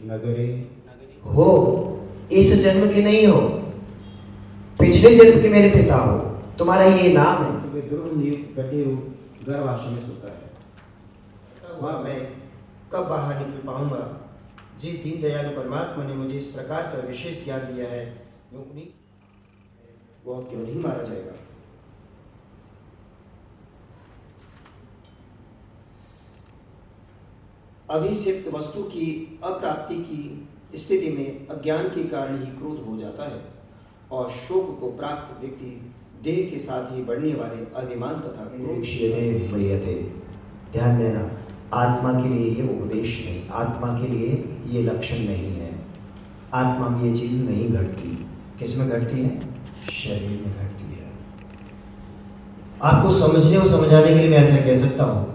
नगरे हो, इस जन्म के नहीं हो, पिछले जन्म के मेरे पिता हो, तुम्हारा ये नाम है। वे दुर्गंधयुक्त गड्ढे रूप गर्भाशय में सोता है। वह मैं कब बाहर निकल पाऊंगा? जिस दीन दयालु परमात्मा ने मुझे इस प्रकार का विशेष ज्ञान दिया है, वो क्यों नहीं मारा जाएगा? अभिषिक्त वस्तु की अप्राप्ति की स्थिति में अज्ञान के कारण ही क्रोध हो जाता है, और शोक को प्राप्त व्यक्ति देह के साथ ही बढ़ने वाले अभिमान तथा ध्यान देना, आत्मा के लिए ये उपदेश नहीं, आत्मा के लिए ये लक्षण नहीं है। आत्मा में ये चीज नहीं घटती। किस में घटती है? शरीर में घटती है। आपको समझने और समझाने के लिए मैं ऐसा कह सकता हूँ,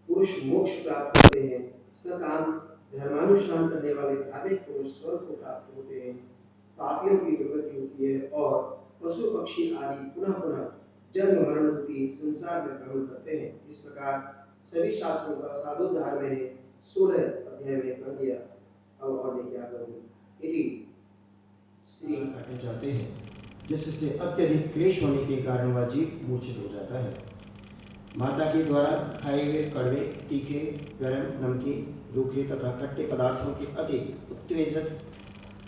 पुरुष मोक्ष प्राप्त करते हैं, सकाम धर्मानुष्ठान करने वाले धार्मिक पुरुष स्वर्ग को प्राप्त होते हैं, पापियों की दुर्गति होती है और पशु पक्षी आदि पुनः पुनः जन्म मरण रूपी संसार में भ्रमण करते हैं। इस प्रकार सभी शास्त्रों का साधोद्धार मैंने 16 अध्याय में कह दिया। अब और मैं क्या करूं? यदि श्री काटे जाते हैं, जिससे अत्यधिक क्लेश होने के कारण वह जीव मूर्छित हो जाता है। माता के द्वारा खाए हुए कड़वे, तीखे, गरम, नमकीन, रूखे तथा खट्टे पदार्थों के अति उत्तेजक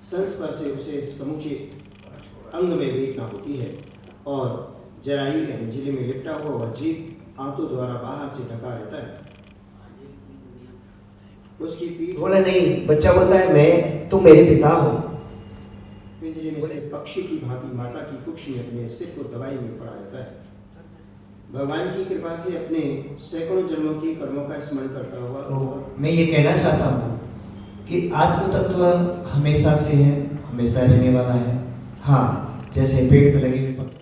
संस्पर्श से उसे समूचे अंग में वेदना होती है, और जरायु यानी जिले में लिपटा हुआ वह जीव आंतों द्वारा बाहर से ढका रहता है। उसकी पीठ बोला नहीं, बच्चा बोलता है मैं, तुम मेरे पिता हो। पिंजरे में से पक्षी की भांति माता की कुक्षी में अपने सिर को दबाए हुए पड़ा रहता है। भगवान की कृपा से अपने सैकड़ों जन्मों के कर्मों का स्मरण करता हुआ तो मैं ये कहना चाहता हूँ कि आत्म तत्व हमेशा से है, हमेशा रहने वाला है। हाँ, जैसे पेड़ पे लगे हुए पत्ते,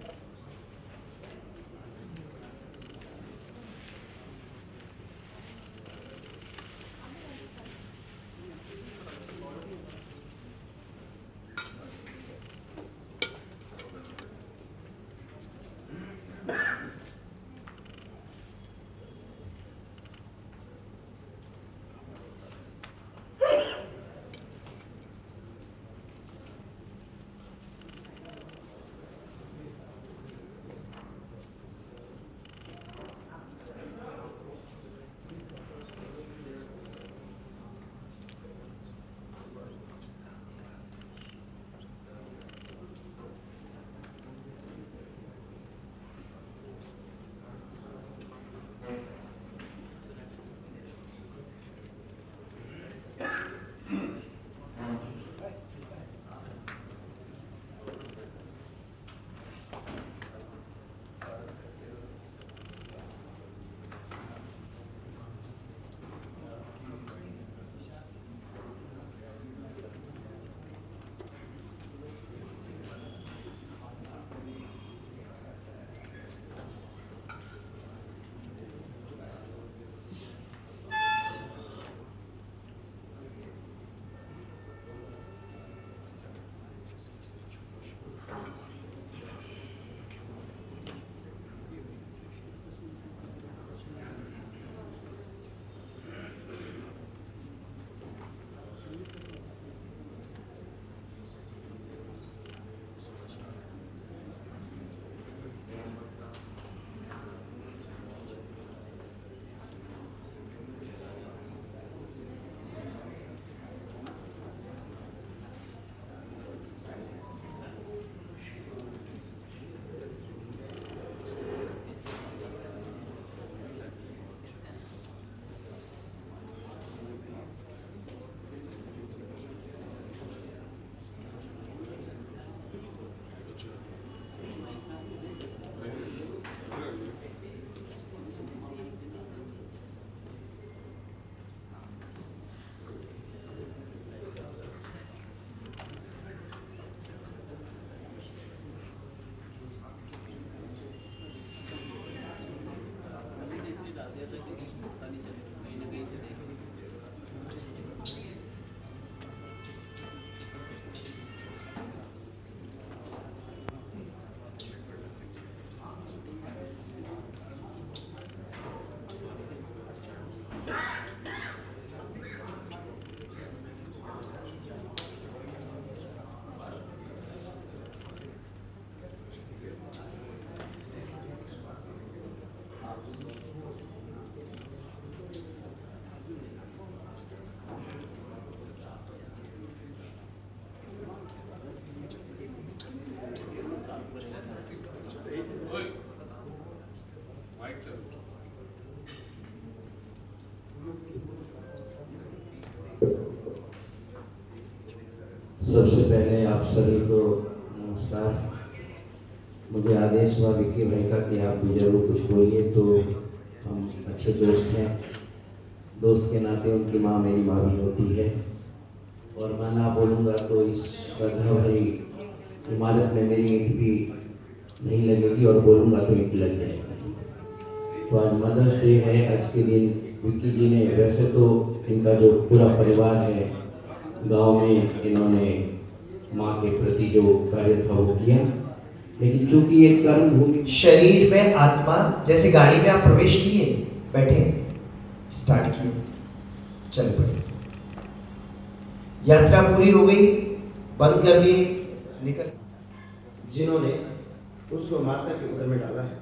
सबसे पहले आप सभी को नमस्कार। मुझे आदेश हुआ विक्की भाई का कि आप भी जरूर कुछ बोलिए, तो हम अच्छे दोस्त हैं, दोस्त के नाते उनकी माँ मेरी माँ भी होती है, और मैं ना बोलूँगा तो इस श्रद्धा भरी इमारत में मेरी ईंट भी नहीं लगेगी, और बोलूँगा तो ईंट लग जाएगी। तो आज मदर्स डे है। आज के दिन विक्की जी ने, वैसे तो इनका जो पूरा परिवार है गांव में, इन्होंने माँ के प्रति जो कार्य था वो किया, लेकिन चूंकि एक कर्म भूमि, शरीर में आत्मा, जैसे गाड़ी में आप प्रवेश किए, बैठे, स्टार्ट किए, चल पड़े, यात्रा पूरी हो गई, बंद कर दिए, निकल। जिन्होंने उसको माता के उदर में डाला है,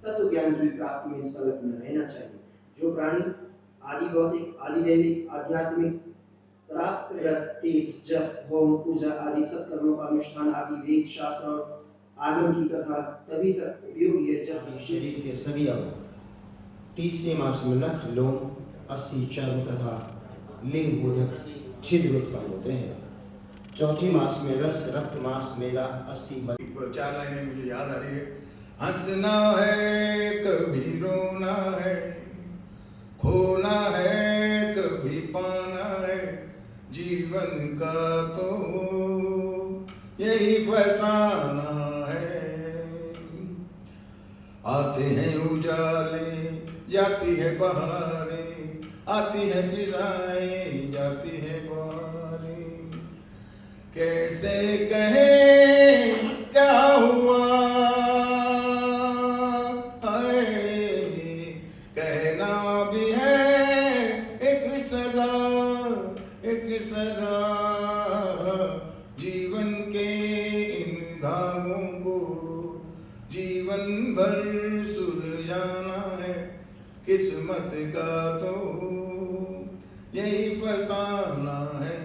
तत्व ज्ञान की प्राप्ति में संलग्न रहना चाहिए। जो प्राणी आदि भौतिक, आदि दैविक, आध्यात्मिक, प्राप्त तीर्थ, जप, होम, पूजा आदि सत्कर्मों का अनुष्ठान आदि वेद, शास्त्र और आगम की कथा तभी तक उपयोगी है जब शरीर के सभी अंग तीसरे मास में नख, लोम, अस्थि, चर्म तथा लिंग बोधक छिद्र उत्पन्न होते हैं। चौथे मास में रस, रक्त, मांस, मेला, अस्थि, 4 लाइनें मुझे याद आ रही है। हंसना है कभी रोना है, खोना है कभी पाना है, जीवन का तो यही फसाना है। आते हैं उजाले, जाती है बहारें, आती है फिजाएं, जाती है बहारें। कैसे कहें क्या हुआ, कहना भी है एक सजा, एक सजा। जीवन के इन धागों को जीवन भर सुलझाना है, किस्मत का तो यही फसाना है।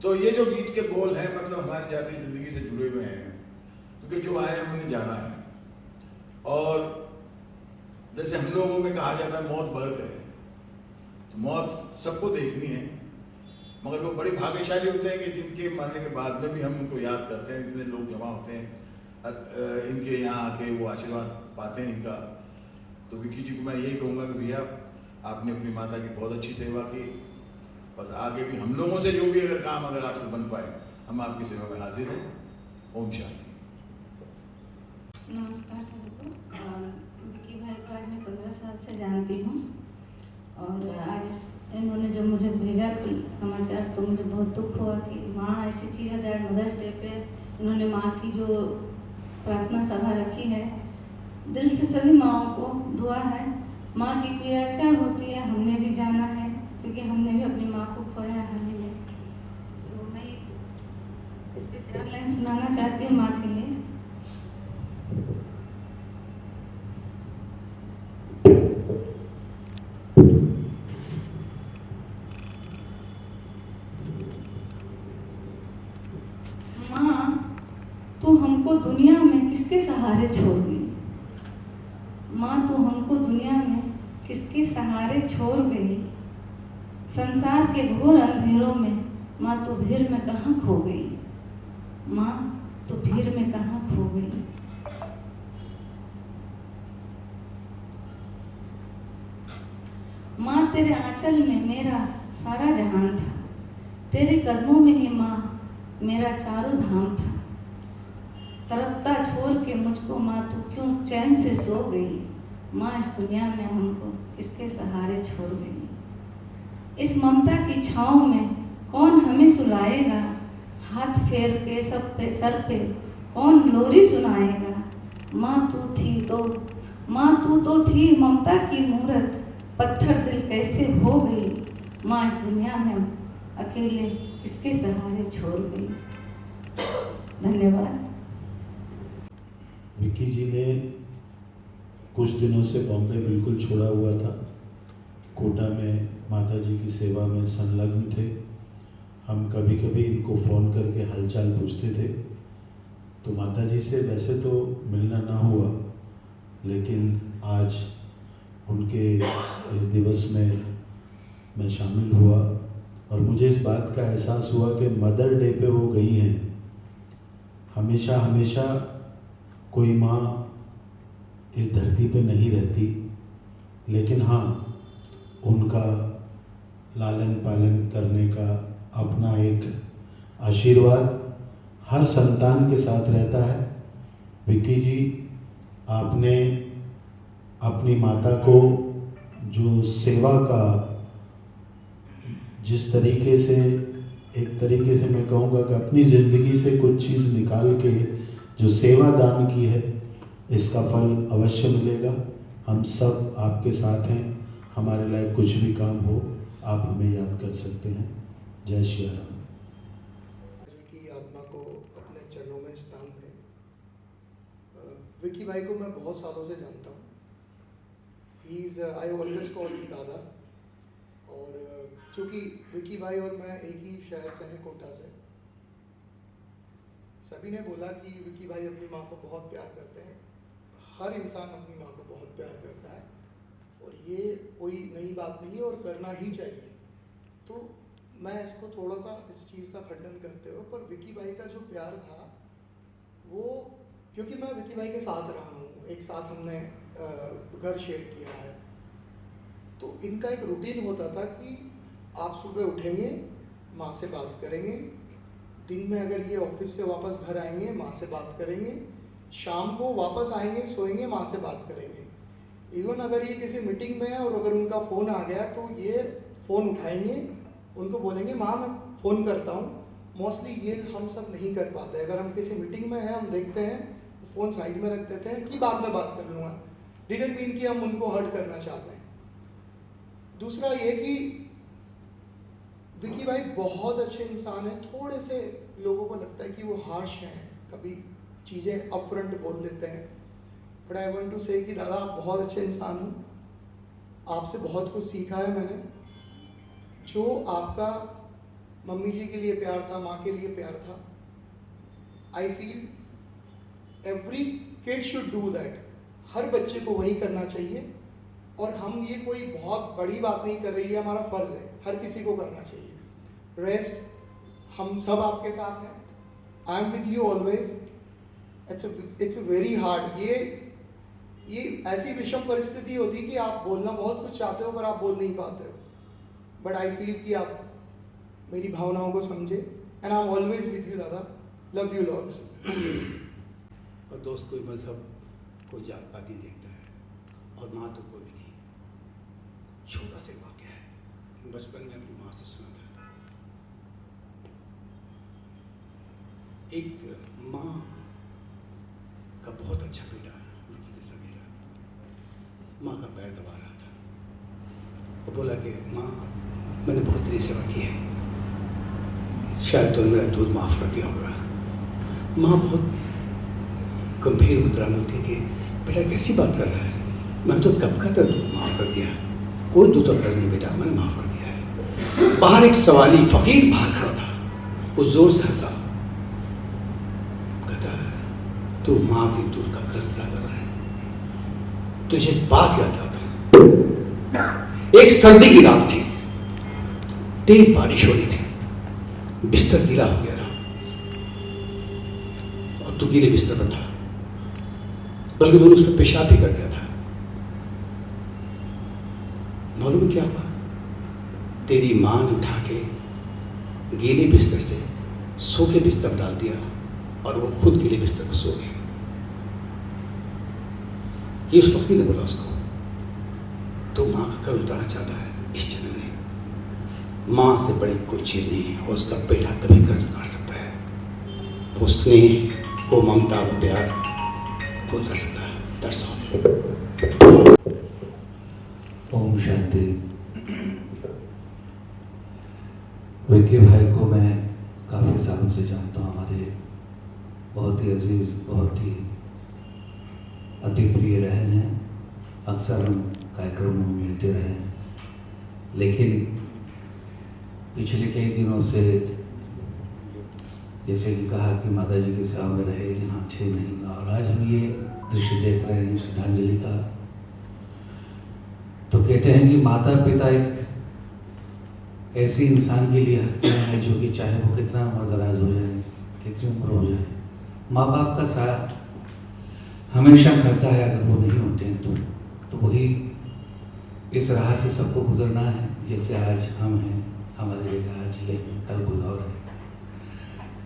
तो ये जो गीत के बोल हैं, मतलब हमारी जाती जिंदगी से जुड़े हुए हैं, क्योंकि जो आए उन्हें जाना है। और जैसे हम लोगों में कहा जाता है मौत बर्क है, तो मौत सबको देखनी है, मगर वो बड़ी भाग्यशाली होते हैं कि जिनके मरने के बाद में भी हम उनको याद करते हैं। इतने लोग जमा होते हैं इनके यहाँ आके, वो आशीर्वाद पाते हैं इनका। तो विक्की जी को मैं यही कहूँगा कि भैया आपने अपनी माता की बहुत अच्छी सेवा की, बस आगे भी हम लोगों से जो भी अगर काम अगर आपसे बन पाए, हम आपकी सेवा में हाजिर हैं। ओम शांति। नमस्कार सबको। विक्की भाई को आज मैं 15 साल से जानती हूँ, और आज इन्होंने जब मुझे भेजा समाचार तो मुझे बहुत दुख हुआ कि माँ ऐसी चीज़ है। मदर्स डे पे इन्होंने माँ की जो प्रार्थना सभा रखी है, दिल से सभी माँओं को दुआ है। माँ की पीड़ा क्या होती है हमने भी जाना है, क्योंकि हमने भी अपनी माँ को खोया है हाल ही में। तो मैं इस पे 4 लाइन सुनाना चाहती हूँ माँ के लिए। माँ, तू हमको दुनिया में किसके सहारे छोड़ गई। माँ, तू हमको दुनिया में किसके सहारे छोड़ गई। संसार के घोर अंधेरों में माँ तू भीड़ में कहाँ खो गई। माँ, तू भीड़ में कहाँ खो गई। माँ, तेरे आंचल में मेरा सारा जहान था, तेरे कदमों में ही माँ मेरा चारों धाम था। तरपता छोड़ के मुझको माँ तू क्यों चैन से सो गई। माँ, इस दुनिया में हमको किसके सहारे छोड़ गई। इस ममता की छाँव में कौन हमें सुलाएगा। हाथ फेर के सब पे सर पे कौन लोरी सुनाएगा। माँ, तू तो थी ममता की मूरत, पत्थर दिल कैसे हो गई। माँ, इस दुनिया में अकेले किसके सहारे छोड़ गई। धन्यवाद। विक्की जी ने कुछ दिनों से बॉम्बे बिल्कुल छोड़ा हुआ था, कोटा में माता जी की सेवा में संलग्न थे। हम कभी कभी इनको फ़ोन करके हालचाल पूछते थे, तो माता जी से वैसे तो मिलना ना हुआ, लेकिन आज उनके इस दिवस में मैं शामिल हुआ और मुझे इस बात का एहसास हुआ कि मदर डे पे वो गई हैं। हमेशा हमेशा कोई माँ इस धरती पे नहीं रहती, लेकिन हाँ, उनका लालन पालन करने का अपना एक आशीर्वाद हर संतान के साथ रहता है। विक्की जी, आपने अपनी माता को जो सेवा का जिस तरीके से, एक तरीके से मैं कहूँगा कि अपनी ज़िंदगी से कुछ चीज़ निकाल के जो सेवा दान की है, इसका फल अवश्य मिलेगा। हम सब आपके साथ हैं, हमारे लायक कुछ भी काम हो आप हमें याद कर सकते हैं। जय श्री राम। की आत्मा को अपने चरणों में स्थान दें। विक्की भाई को मैं बहुत सालों से जानता हूँ। He is I always call him दादा। और चूँकि विक्की भाई और मैं एक ही शहर से हैं, कोटा से, सभी ने बोला कि विक्की भाई अपनी माँ को बहुत प्यार करते हैं। हर इंसान अपनी माँ को बहुत प्यार करता है और ये कोई नई बात नहीं है और करना ही चाहिए। तो मैं इसको थोड़ा सा इस चीज़ का खंडन करते हुए, पर विक्की भाई का जो प्यार था वो, क्योंकि मैं विक्की भाई के साथ रहा हूँ, एक साथ हमने घर शेयर किया है, तो इनका एक रूटीन होता था कि आप सुबह उठेंगे, माँ से बात करेंगे, दिन में अगर ये ऑफिस से वापस घर आएंगे माँ से बात करेंगे, शाम को वापस आएंगे, सोएंगे, माँ से बात करेंगे। इवन अगर ये किसी मीटिंग में है और अगर उनका फ़ोन आ गया तो ये फ़ोन उठाएंगे, उनको बोलेंगे माँ मैं फ़ोन करता हूँ। मोस्टली ये हम सब नहीं कर पाते। अगर हम किसी मीटिंग में हैं, हम देखते हैं फ़ोन साइड में रख देते हैं कि बाद में बात कर लूँगा। डिडंट मीन कि हम उनको हर्ट करना चाहते हैं। दूसरा ये कि विक्की भाई बहुत अच्छे इंसान हैं। थोड़े से लोगों को लगता है कि वो हार्श हैं, कभी चीज़ें अपफ्रंट बोल देते हैं, बट आई वांट टू से कि दादा आप बहुत अच्छे इंसान हो। आपसे बहुत कुछ सीखा है मैंने। जो आपका मम्मी जी के लिए प्यार था, माँ के लिए प्यार था, I feel every kid should do that. हर बच्चे को वही करना चाहिए। और हम ये कोई बहुत बड़ी बात नहीं कर रही है, हमारा फ़र्ज़ है, हर किसी को करना चाहिए। रेस्ट हम सब आपके साथ हैं। I am with you always. It's very hard. ये ऐसी विषम परिस्थिति होती कि आप बोलना बहुत कुछ चाहते हो पर आप बोल नहीं पाते हो, बट आई फील कि आप मेरी भावनाओं को समझे। And I am always with you dada. Love you lots. और दोस्त कोई मजहब, कोई जात पात नहीं देखता है, और माँ तो कोई भी नहीं। छोटा सा वाक़या है, बचपन में अपनी माँ से सुना था। एक माँ का बहुत अच्छा बेटा, विक्की जैसा बेटा, माँ का पैर दबा रहा था। वो बोला कि माँ मैंने बहुत तेरी सेवा की है, शायद तो मेरा दूध माफ़ कर दिया होगा। माँ बहुत गंभीर मुद्रा में थी कि बेटा कैसी बात कर रहा है, मैं तो कब का तेरा दूध माफ़ कर दिया, कोई दूध तो कर नहीं बेटा, मैंने माफ़ कर दिया है। बाहर एक सवाली फ़कीर बाहर खड़ा था, वो ज़ोर से हंसा, कहता है तू माँ के दूध का कर्ज अदा कर रहा है। तुझे बात याद आता, एक सर्दी की रात थी, तेज बारिश हो रही थी, बिस्तर गीला हो गया था और तू गीले बिस्तर पर था, बल्कि तूने उस पर पेशाब भी कर दिया था। मालूम क्या हुआ? तेरी माँ ने उठा के गीले बिस्तर से सूखे बिस्तर डाल दिया और वो खुद गीले बिस्तर पर सो गए। ये उस फकीर ने बोला उसको, तो माँ का कर्ज उतारना चाहता है इस जन्म में, माँ से बड़ी कोई चीज़ नहीं है और उसका बेटा कभी कर्ज उतार सकता है। वो स्नेह, वो ममता, वो प्यार कोई उतार सकता है। That's all. ओम शांति। विक्की भाई को मैं काफ़ी सालों से जानता हूँ। हमारे बहुत ही अजीज़, बहुत ही अति प्रिय रहे हैं। अक्सर हम कार्यक्रमों में मिलते रहे हैं, लेकिन पिछले कई दिनों से जैसे कि कहा कि माता जी की सेवा में रहे यहाँ 6 महीने, और आज हम ये दृश्य देख रहे हैं श्रद्धांजलि का। तो कहते हैं कि माता पिता एक ऐसी इंसान के लिए हस्तियाँ हैं जो कि चाहे वो कितना उम्र दराज हो जाए, कितनी उम्र हो जाए, माँ बाप का साथ हमेशा करता है। अगर वो नहीं होते हैं तो वही इस राह से सबको गुजरना है। जैसे आज हम हैं, हमारी जगह आज ये है, कल कोई और है।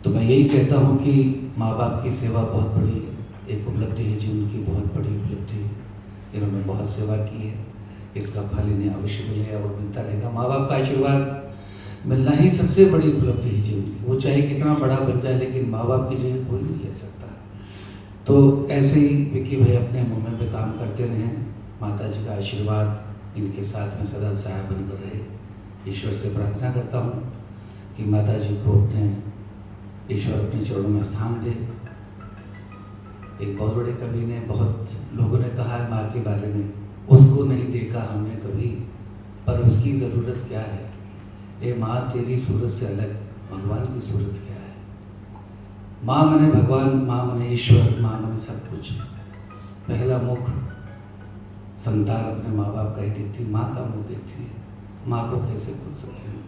तो मैं यही कहता हूँ कि माँ बाप की सेवा बहुत बड़ी एक उपलब्धि है, जीवन की बहुत बड़ी उपलब्धि है। इन्होंने बहुत सेवा की है, इसका फल इन्हें अवश्य मिले और मिलता रहेगा। माँ बाप का आशीर्वाद मिलना ही सबसे बड़ी उपलब्धि है जीवन की। वो चाहे कितना बड़ा बन जाए, लेकिन माँ बाप की जगह कोई नहीं ले सकता। तो ऐसे ही विक्की भाई अपने मोमेंट पे काम करते रहें। माता जी का आशीर्वाद इनके साथ में सदा साया बनकर रहे। ईश्वर से प्रार्थना करता हूँ कि माता जी को ईश्वर अपने चरणों में स्थान दे। एक बहुत बड़े कवि ने, बहुत लोगों ने कहा है माँ के बारे में, उसको नहीं देखा हमने कभी, पर उसकी ज़रूरत क्या है। ए माँ तेरी सूरत से अलग भगवान की सूरत क्या है। माँ मने भगवान, माँ मने ईश्वर, माँ मने सब कुछ। पहला मुख संतान अपने माँ बाप का ही देखती, माँ का मुख देखती है। माँ को कैसे भूल सकते हैं।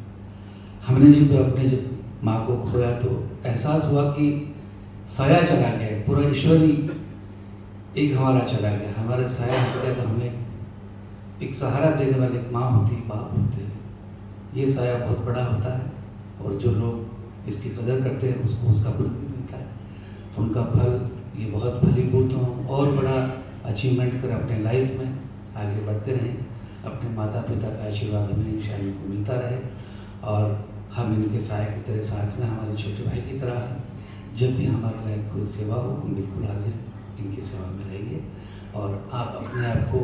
हमने जब माँ को खोया तो एहसास हुआ कि साया चला गया, पूरा ईश्वर ही एक हमारा चला गया। हमारा साया हट गया तो हमें एक सहारा देने वाली एक माँ होती, बाप होते हैं। ये साया बहुत बड़ा होता है और जो लोग इसकी कदर करते हैं उसको उसका फल भी मिलता है। तो उनका फल ये बहुत फलीभूत हो और बड़ा अचीवमेंट कर अपने लाइफ में आगे बढ़ते रहें। अपने माता पिता का आशीर्वाद हमेशा इनको मिलता रहे और हम इनके साय की तरह साथ में हमारे छोटे भाई की तरह हैं। जब भी हमारे लायक कोई सेवा हो हम बिल्कुल हाजिर इनकी सेवा में रहिए। और आप अपने आप को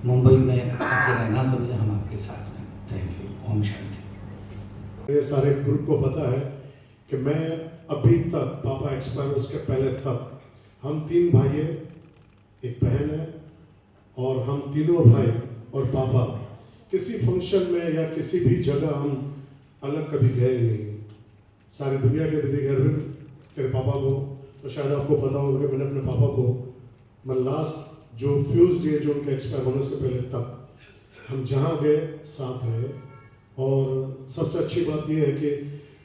मुंबई में अकेला ना समझें, हम आपके साथ में। Thank you. ओम शांति। मेरे सारे ग्रुप को पता है कि मैं अभी तक पापा एक्सपायर उसके पहले तक हम 3 भाई हैं, एक बहन है और हम तीनों भाई और पापा किसी फंक्शन में या किसी भी जगह हम अलग कभी गए नहीं। सारी दुनिया कहती थी अरविंद तेरे पापा को, तो शायद आपको पता होगा कि मैंने अपने पापा को, मैं लास्ट जो फ्यूज डे जो उनके एक्सपायर होने से पहले तक हम जहाँ गए साथ रहे। और सबसे अच्छी बात यह है कि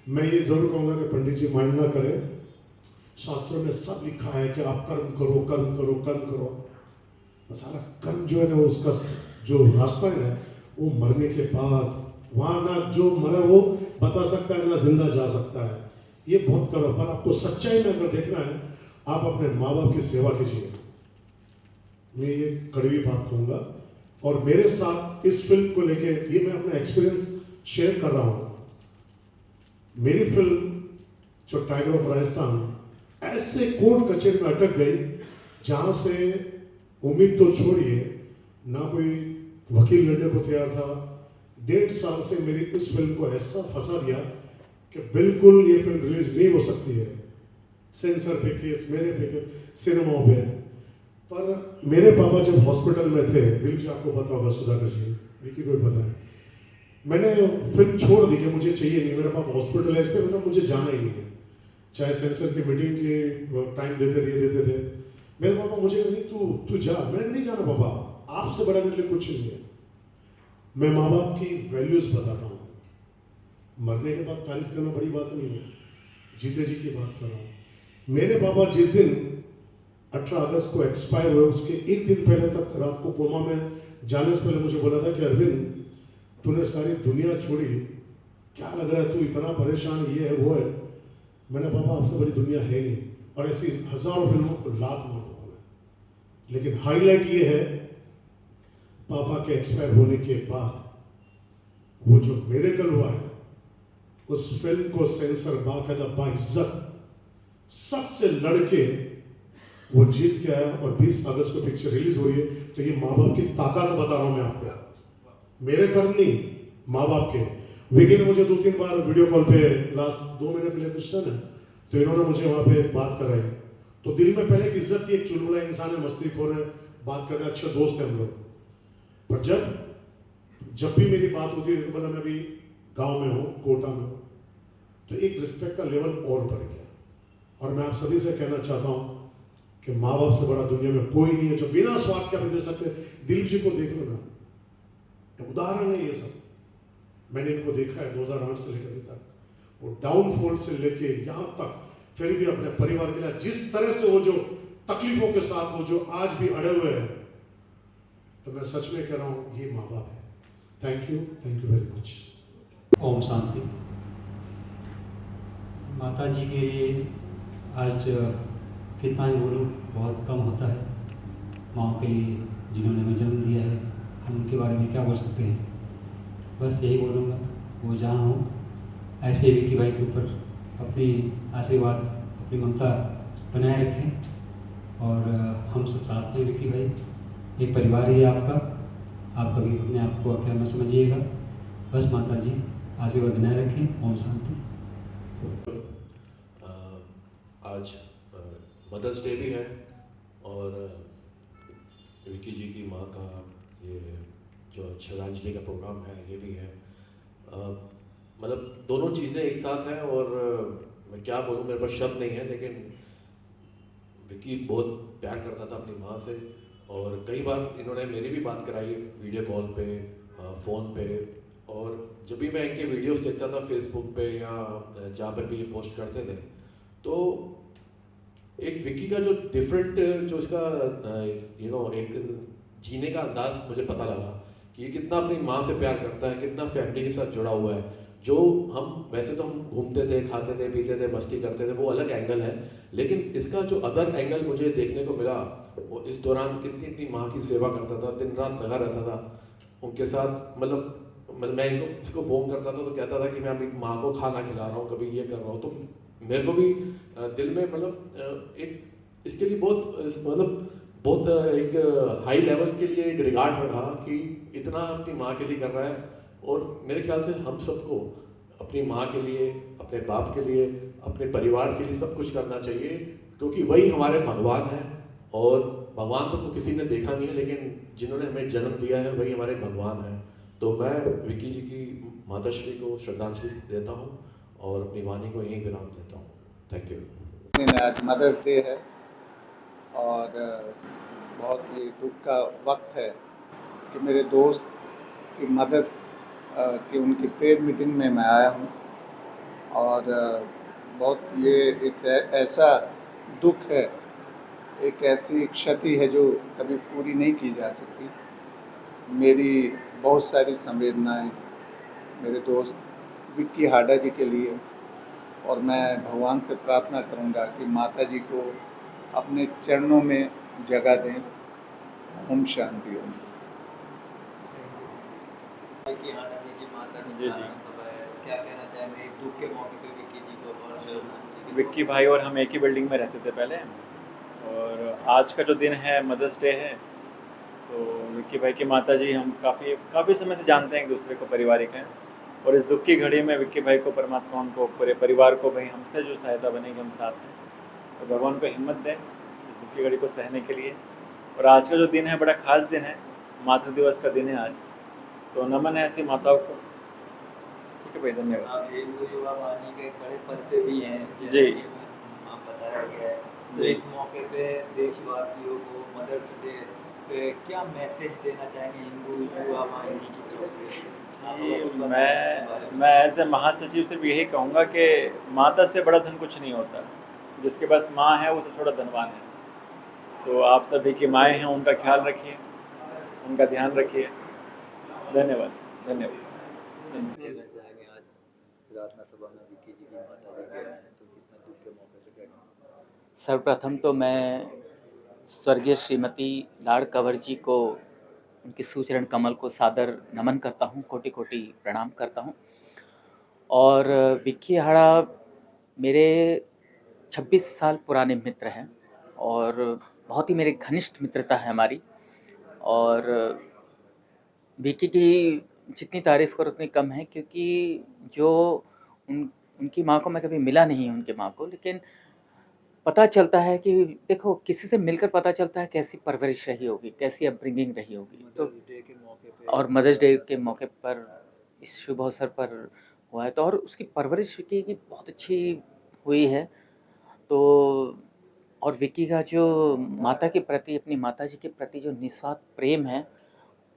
मैं ये ज़रूर कहूँगा कि पंडित जी माइंड ना करें, शास्त्रों में सब लिखा है कि आप कर्म करो कर्म करो कर्म करो। सारा कर्म जो है ना उसका जो रास्ता है ना वो मरने के बाद, वहाँ ना जो मरे वो बता सकता है ना जिंदा जा सकता है। ये बहुत कड़वा, पर आपको सच्चाई में अगर देखना है आप अपने माँ बाप की सेवा कीजिए। मैं ये कड़वी बात कहूँगा और मेरे साथ इस फिल्म को लेके ये मैं अपना एक्सपीरियंस शेयर कर रहा हूँ। मेरी फिल्म जो टाइगर ऑफ राजस्थान ऐसे कोर्ट कचहरी में अटक गई जहाँ से उम्मीद तो छोड़िए ना कोई वकील लड़ने को तैयार था। 1.5 साल से मेरी इस फिल्म को ऐसा फंसा दिया कि बिल्कुल ये फिल्म रिलीज नहीं हो सकती है। सेंसर पे केस, मेरे पे केस, सिनेमाओं पे। पर मेरे पापा जब हॉस्पिटल में थे, दिल जी आपको पता होगा, सुधाकर जी, विकी को भी पता है, मैंने फिल्म छोड़ दी कि मुझे चाहिए नहीं। मेरे पापा हॉस्पिटलाइज थे, मैंने मुझे जाना ही नहीं है। चाहे सेंसर की मीटिंग के टाइम देते थे। मेरे पापा मुझे नहीं तू जा। मैंने नहीं जाना पापा, आपसे बड़ा मेरे लिए कुछ नहीं है। मैं माँ बाप की वैल्यूज बताता हूँ। मरने के बाद तारीफ करना बड़ी बात नहीं है, जीते जी की बात कर रहा हूँ। मेरे पापा जिस दिन 18 अगस्त को एक्सपायर हुए उसके एक दिन पहले तक रात को कोमा में जाने से पहले मुझे बोला था कि अरविंद तूने सारी दुनिया छोड़ी, क्या लग रहा है, तू इतना परेशान, ये है वो है। मैंने पापा आपसे बड़ी दुनिया है नहीं, और ऐसी हजारों फिल्मों को लात मार दूंगा। लेकिन हाईलाइट ये है पापा के एक्सपायर होने के बाद वो जो मिरेकल हुआ है, उस फिल्म को सेंसर बाकायदा बाइज्जत सबसे लड़के वो जीत के आया और 20 अगस्त को पिक्चर रिलीज हो रही है। तो ये माँ बाप की ताकत बता रहा हूं मैं आपको, मेरे कर्म नहीं, माँ बाप के। विकी ने मुझे 2-3 बार वीडियो कॉल पे लास्ट 2 महीने पहले कुछ था ना, तो इन्होंने मुझे वहाँ पे बात कराई। तो दिल में पहले की इज्जत थी, एक चुलबुला इंसान है, मस्तीखोर है, बात करते अच्छे दोस्त हैं हम लोग। पर जब भी मेरी बात होती है, मतलब मैं अभी गांव में हूँ, कोटा में हूँ, तो एक रिस्पेक्ट का लेवल और बढ़ गया। और मैं आप सभी से कहना चाहता हूँ कि माँ बाप से बड़ा दुनिया में कोई नहीं है जो बिना स्वार्थ के हमें दे सकते। दिलीप जी को देख लो ना, उदाहरण है ये सब। मैंने इनको देखा है 2008 से लेकर अभी तक, वो डाउनफॉल से लेके यहाँ तक, फिर भी अपने परिवार के लिए जिस तरह से वो जो तकलीफों के साथ वो जो आज भी अड़े हुए हैं, तो मैं सच में कह रहा हूँ ये माँ बाप है। Thank you very much. ओम शांति। माता जी के लिए आज कितना ही बोलूँ बहुत कम होता है। माँ के लिए जिन्होंने हमें जन्म दिया है, हम उनके बारे में क्या बोल सकते हैं। बस यही बोलूँगा, वो जहाँ हो ऐसे विक्की भाई के ऊपर अपनी आशीर्वाद, अपनी ममता बनाए रखें। और हम सब साथ में विक्की भाई, एक परिवार ही है आपका। आप कभी अपने आप को अकेला मत समझिएगा। बस माता जी आशीर्वाद बनाए रखें। ओम शांति। आज मदर्स डे भी है और विक्की जी की माँ का ये जो श्रद्धांजलि का प्रोग्राम है ये भी है। मतलब दोनों चीज़ें एक साथ हैं और मैं क्या बोलूँ, मेरे पास शब्द नहीं है। लेकिन विक्की बहुत प्यार करता था अपनी माँ से और कई बार इन्होंने मेरी भी बात कराई वीडियो कॉल पे, फ़ोन पे। और जब भी मैं इनके वीडियोस देखता था फेसबुक पे या जहाँ पर भी ये पोस्ट करते थे, तो एक विक्की का जो डिफरेंट जो इसका एक जीने का अंदाज मुझे पता लगा कि ये कितना अपनी माँ से प्यार करता है, कितना फैमिली के साथ जुड़ा हुआ है। जो हम वैसे तो हम घूमते थे, खाते थे, पीते थे, मस्ती करते थे, वो अलग एंगल है। लेकिन इसका जो अदर एंगल मुझे देखने को मिला, वो इस दौरान कितनी अपनी माँ की सेवा करता था, दिन रात लगा रहता था उनके साथ। मतलब मैं इसको फ़ोन करता था तो कहता था कि मैं अभी माँ को खाना खिला रहा हूँ, कभी ये कर रहा हूँ। तो मेरे को भी दिल में मतलब एक इसके लिए बहुत एक हाई लेवल के लिए एक रिगार्ड रखा कि इतना अपनी माँ के लिए कर रहा है। और मेरे ख्याल से हम सबको अपनी माँ के लिए, अपने बाप के लिए, अपने परिवार के लिए सब कुछ करना चाहिए, क्योंकि वही हमारे भगवान हैं। और भगवान तो किसी ने देखा नहीं है, लेकिन जिन्होंने हमें जन्म दिया है वही हमारे भगवान हैं। तो मैं विक्की जी की माताश्री को श्रद्धांजलि देता हूँ और अपनी वाणी को यहीं विराम देता हूँ। Thank you. आज मदर्स डे है और बहुत ही दुख का वक्त है कि मेरे दोस्त की मदर्स की उनकी पेड मीटिंग में मैं आया हूँ और बहुत ये एक ऐसा दुख है, एक ऐसी क्षति है जो कभी पूरी नहीं की जा सकती। मेरी बहुत सारी संवेदनाएं मेरे दोस्त विक्की हाडा जी के लिए, और मैं भगवान से प्रार्थना करूंगा कि माता जी को अपने चरणों में जगह दें। ओम शांति। ओम। जी जी, क्या कहना चाहेंगे दुख के मौके पे विक्की जी को और विक्की भाई और हम एक ही बिल्डिंग में रहते थे पहले, और आज का जो दिन है मदर्स डे है, तो विक्की भाई की माता जी हम काफ़ी समय से जानते हैं एक दूसरे को, पारिवारिक हैं। और इस दुख की घड़ी में विक्की भाई को परमात्मा उनको पूरे परिवार को भाई हमसे जो सहायता बनेगी हम साथ हैं, तो भगवान को हिम्मत दें इस दुख की घड़ी को सहने के लिए। और आज का जो दिन है बड़ा खास दिन है, मातृ दिवस का दिन है आज, तो नमन है ऐसी माताओं को। ठीक है भाई, धन्यवाद। आप हिंदू युवा वाहिनी के बड़े पद पे भी हैं जी, आप बताया गया है, तो इस मौके पे देशवासियों को मदर्स डे पे क्या मैसेज देना चाहेंगे हिंदू युवा वाहिनी की तरफ से? मैं ऐसे महासचिव सिर्फ यही कहूँगा कि माता से बड़ा धन कुछ नहीं होता, जिसके पास माँ है वो सबसे थोड़ा धनवान है। तो आप सभी की माएँ हैं, उनका ख्याल रखिए, उनका ध्यान रखिए। धन्यवाद। धन्यवाद। सर्वप्रथम तो मैं स्वर्गीय श्रीमती लाड़ कंवर जी को, उनके सुचरण कमल को सादर नमन करता हूँ, कोटि कोटि प्रणाम करता हूँ। और विक्की हाड़ा मेरे 26 साल पुराने मित्र हैं और बहुत ही मेरे घनिष्ठ मित्रता है हमारी। और विक्की की जितनी तारीफ़ करो उतनी कम है, क्योंकि जो उनकी माँ को मैं कभी मिला नहीं, उनकी माँ को, लेकिन पता चलता है कि देखो किसी से मिलकर पता चलता है कैसी परवरिश रही होगी, कैसी अपब्रिंगिंग रही होगी। तो और मदर्स डे के मौके पर इस शुभ अवसर पर हुआ है, तो और उसकी परवरिश की बहुत अच्छी हुई है। तो और विक्की का जो माता के प्रति, अपनी माताजी के प्रति जो निस्वार्थ प्रेम है,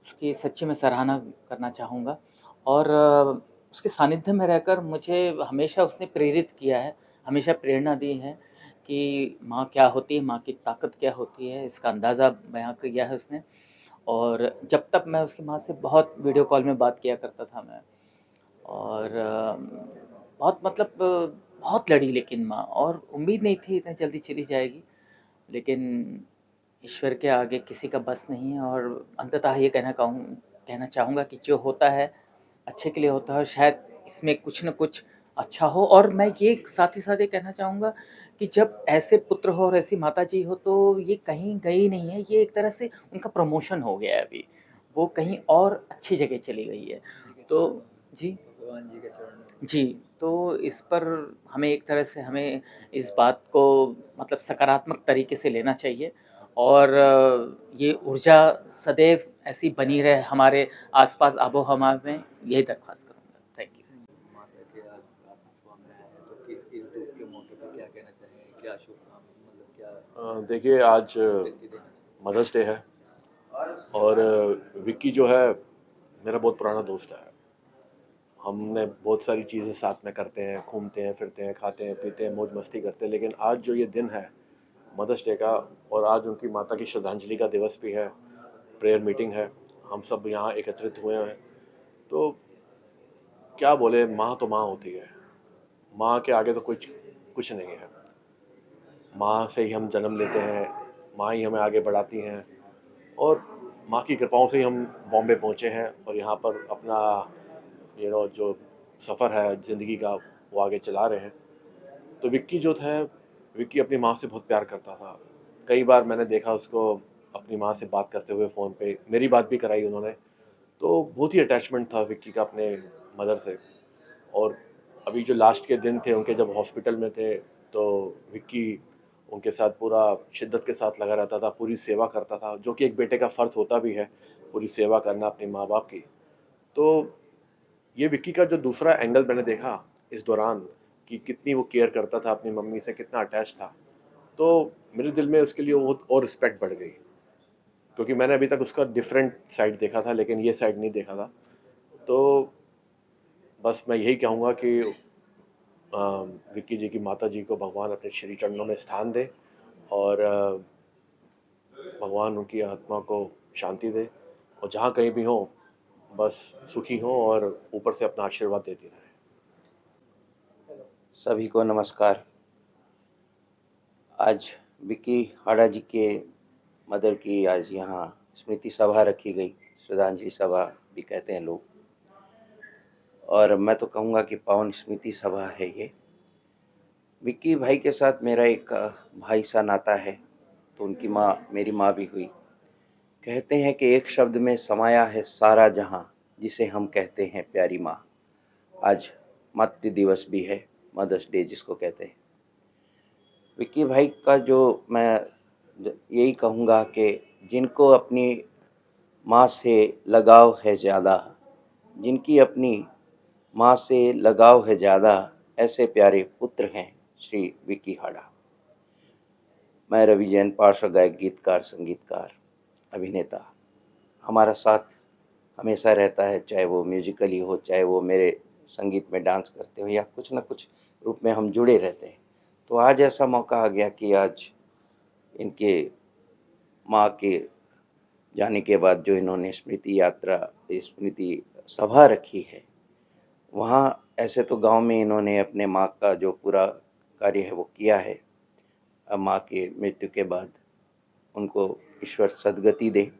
उसकी सच्ची में सराहना करना चाहूँगा। और उसके सानिध्य में रहकर मुझे हमेशा उसने प्रेरित किया है, हमेशा प्रेरणा दी है कि माँ क्या होती है, माँ की ताकत क्या होती है, इसका अंदाज़ा बयाँ किया है उसने। और जब तक मैं उसकी माँ से बहुत वीडियो कॉल में बात किया करता था मैं, और बहुत मतलब बहुत लड़ी लेकिन माँ, और उम्मीद नहीं थी इतनी जल्दी चली जाएगी, लेकिन ईश्वर के आगे किसी का बस नहीं है। और अंततः ये कहना चाहूँगा कि जो होता है अच्छे के लिए होता है, और शायद इसमें कुछ न कुछ अच्छा हो। और मैं ये साथ ही साथ ये कहना चाहूँगा कि जब ऐसे पुत्र हो और ऐसी माताजी हो, तो ये कहीं गई नहीं है, ये एक तरह से उनका प्रमोशन हो गया है अभी, वो कहीं और अच्छी जगह चली गई है। तो जी, भगवान जी के चरणों जी, तो इस पर हमें एक तरह से हमें इस बात को मतलब सकारात्मक तरीके से लेना चाहिए, और ये ऊर्जा सदैव ऐसी बनी रहे हमारे आसपास आबो-हवा में, यही दरख्वास्त करूँगा। Thank you. माता के आज आपने सामने आए हैं, तो इस दुख के मौके पर क्या कहना चाहेंगे? क्या शुभकामना, मतलब क्या देखिए, आज मदर्स डे है और विक्की जो है मेरा बहुत पुराना दोस्त है। हमने बहुत सारी चीज़ें साथ में करते हैं, घूमते हैं, फिरते हैं, खाते हैं, पीते हैं, मौज मस्ती करते हैं। लेकिन आज जो ये दिन है मदर्स डे का, और आज उनकी माता की श्रद्धांजलि का दिवस भी है, प्रेयर मीटिंग है, हम सब यहाँ एकत्रित हुए हैं। तो क्या बोले, माँ तो माँ होती है, माँ के आगे तो कुछ नहीं है। माँ से ही हम जन्म लेते हैं, माँ ही हमें आगे बढ़ाती हैं, और माँ की कृपाओं से ही हम बॉम्बे पहुँचे हैं और यहाँ पर अपना जो सफ़र है ज़िंदगी का वो आगे चला रहे हैं। तो विक्की जो था, विक्की अपनी माँ से बहुत प्यार करता था। कई बार मैंने देखा उसको अपनी माँ से बात करते हुए फ़ोन पे, मेरी बात भी कराई उन्होंने। तो बहुत ही अटैचमेंट था विक्की का अपने मदर से। और अभी जो लास्ट के दिन थे उनके, जब हॉस्पिटल में थे, तो विक्की उनके साथ पूरा शिद्दत के साथ लगा रहता था, पूरी सेवा करता था, जो कि एक बेटे का फ़र्ज़ होता भी है, पूरी सेवा करना अपने माँ बाप की। तो ये विक्की का जो दूसरा एंगल मैंने देखा इस दौरान, कि कितनी वो केयर करता था अपनी मम्मी से, कितना अटैच था, तो मेरे दिल में उसके लिए वो और रिस्पेक्ट बढ़ गई। क्योंकि मैंने अभी तक उसका डिफरेंट साइड देखा था, लेकिन ये साइड नहीं देखा था। तो बस मैं यही कहूँगा कि विक्की जी की माता जी को भगवान अपने श्री चरणों में स्थान दे, और भगवान उनकी आत्मा को शांति दे, और जहाँ कहीं भी हो बस सुखी हो और ऊपर से अपना आशीर्वाद देती रहे। सभी को नमस्कार। आज विक्की हाड़ा जी के मदर की आज यहाँ स्मृति सभा रखी गई, श्रद्धांजलि सभा भी कहते हैं लोग, और मैं तो कहूँगा कि पावन स्मृति सभा है ये। विक्की भाई के साथ मेरा एक भाई सा नाता है, तो उनकी माँ मेरी माँ भी हुई। कहते हैं कि एक शब्द में समाया है सारा जहाँ, जिसे हम कहते हैं प्यारी माँ। आज मातृ दिवस भी है, मदर्स डे जिसको कहते हैं। विक्की भाई का जो मैं यही कहूँगा कि जिनको अपनी माँ से लगाव है ज़्यादा, जिनकी अपनी माँ से लगाव है ज़्यादा, ऐसे प्यारे पुत्र हैं श्री विक्की हाड़ा। मैं रवि जैन, पार्श्व गायक, गीतकार, संगीतकार, अभिनेता। हमारा साथ हमेशा रहता है, चाहे वो म्यूजिकली हो, चाहे वो मेरे संगीत में डांस करते हो, या कुछ न कुछ रूप में हम जुड़े रहते हैं। तो आज ऐसा मौका आ गया कि आज इनके माँ के जाने के बाद जो इन्होंने स्मृति यात्रा, स्मृति सभा रखी है, वहाँ ऐसे तो गांव में इन्होंने अपने माँ का जो पूरा कार्य है वो किया है। अब माँ के मृत्यु के बाद उनको ईश्वर सद्गति दे,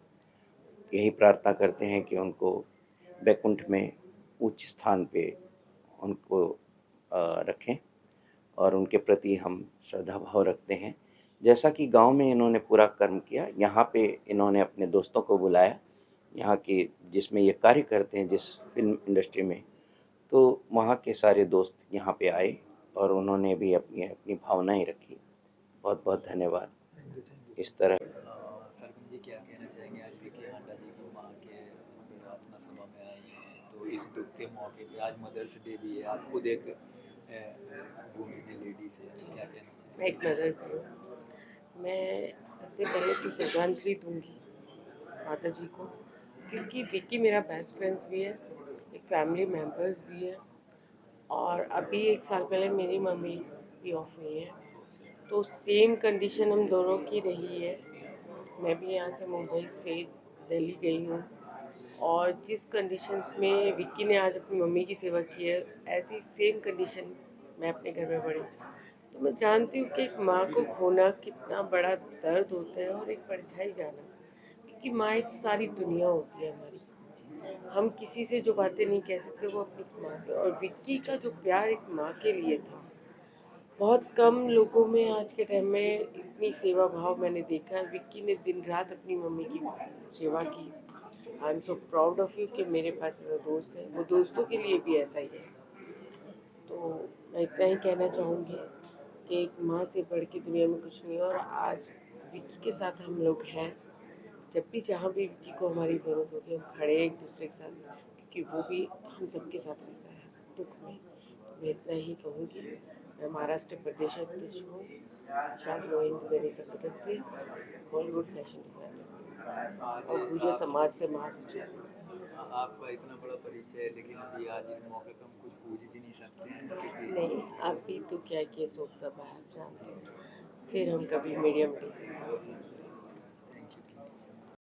यही प्रार्थना करते हैं कि उनको वैकुंठ में उच्च स्थान पे उनको रखें, और उनके प्रति हम श्रद्धा भाव रखते हैं। जैसा कि गांव में इन्होंने पूरा कर्म किया, यहाँ पे इन्होंने अपने दोस्तों को बुलाया, यहाँ के जिसमें ये कार्य करते हैं, जिस फिल्म इंडस्ट्री में, तो वहाँ के सारे दोस्त यहाँ पे आए और उन्होंने भी अपनी अपनी भावनाएं रखी। बहुत बहुत धन्यवाद। इस तरह सरपंच जी क्या कहना चाहेंगे? आज विक्की हाड़ा जी की माँ के आत्मा सभा में आई हैं, तो इस दुख के मौके पे आज मदर्स डे भी है, आप खुद एक वुमेन लेडी से, क्या कहना चाहेंगे? मैं एक मदर भी हूँ। मैं सबसे पहले तो श्रद्धांजलि दूंगी माता जी को, क्योंकि विक्की मेरा बेस्ट फ्रेंड्स भी है, एक फैमिली मेम्बर्स भी है, और अभी 1 साल पहले मेरी मम्मी भी ऑफ हुई है, तो सेम कंडीशन हम दोनों की रही है। मैं भी यहाँ से मुंबई से दिल्ली गई हूँ, और जिस कंडीशंस में विक्की ने आज अपनी मम्मी की सेवा की है, ऐसी सेम कंडीशन मैं अपने घर में पड़ी। तो मैं जानती हूँ कि एक माँ को खोना कितना बड़ा दर्द होता है, और एक परछाई जाना, क्योंकि माँ एक सारी दुनिया होती है हमारी। हम किसी से जो बातें नहीं कह सकते वो अपनी माँ से, और विक्की का जो प्यार एक माँ के लिए था, बहुत कम लोगों में आज के टाइम में इतनी सेवा भाव मैंने देखा है। विक्की ने दिन रात अपनी मम्मी की सेवा की। I am so proud of you कि मेरे पास ऐसा दोस्त है, वो दोस्तों के लिए भी ऐसा ही है। तो मैं इतना ही कहना चाहूँगी कि एक माँ से बढ़ के दुनिया में कुछ नहीं है, और आज विक्की के साथ हम लोग हैं। जब भी जहाँ भी विक्की को हमारी ज़रूरत होगी, हम खड़े हैं एक दूसरे के साथ, क्योंकि वो भी हम सबके साथ रहता है दुख में। तो मैं इतना ही कहूँगी। मैं महाराष्ट्र प्रदेशाध्यक्ष हूँ, शादी गोविंद मेरे संगठन से, बॉलीवुड फैशन डिज़ाइनर, और पूजा समाज से महासचिव हूँ। आपका इतना बड़ा परिचय है, लेकिन अभी आज इस मौके पर हम कुछ पूछ भी नहीं सकते हैं, क्योंकि नहीं, अभी तो क्या किए शोक सभा है, फिर हम कभी मीडियम